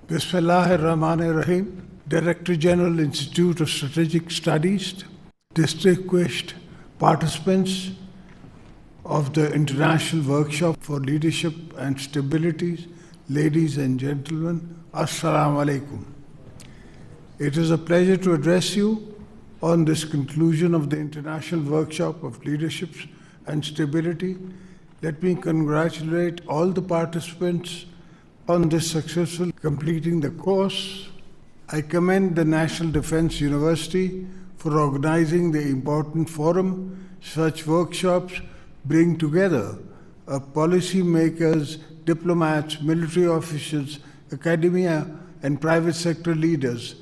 Bismillahirrahmanirrahim. Director General, Institute of Strategic Studies, distinguished participants of the International Workshop for Leadership and Stability, ladies and gentlemen, Assalamu alaikum. It is a pleasure to address you on this conclusion of the International Workshop of Leadership and Stability. Let me congratulate all the participants on this successful completing the course. I commend the National Defense University for organizing the important forum. Such workshops bring together policy makers, diplomats, military officials, academia, and private sector leaders.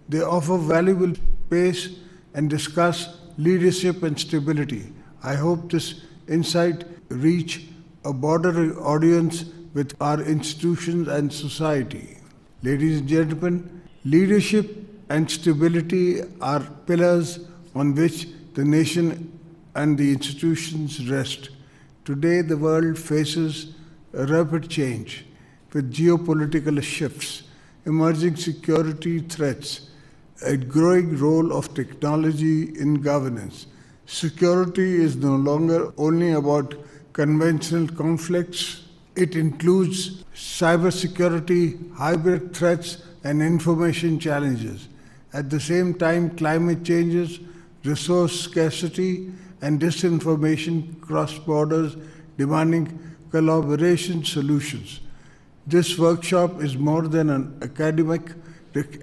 They offer valuable space and discuss leadership and stability. I hope this insight reach a broader audience with our institutions and society. Ladies and gentlemen, leadership and stability are pillars on which the nation and the institutions rest. Today, the world faces a rapid change with geopolitical shifts, emerging security threats, a growing role of technology in governance. Security is no longer only about conventional conflicts. It includes cybersecurity, hybrid threats, and information challenges. At the same time, climate changes, resource scarcity, and disinformation cross borders, demanding collaboration solutions. This workshop is more than an academic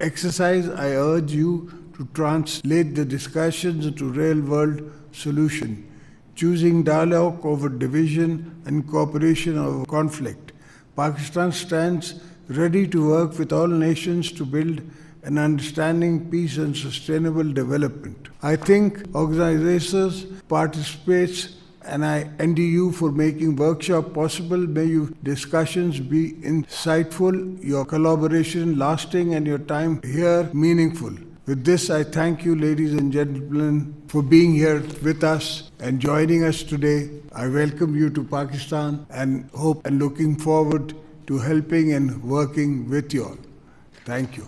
exercise. I urge you to translate the discussions into real-world solutions, choosing dialogue over division and cooperation over conflict. Pakistan stands ready to work with all nations to build an understanding, peace, and sustainable development. I thank organizers, participants, and I envy you for making workshop possible. May your discussions be insightful, your collaboration lasting, and your time here meaningful. With this, I thank you, ladies and gentlemen, for being here with us and joining us today. I welcome you to Pakistan and hope and looking forward to helping and working with you all. Thank you.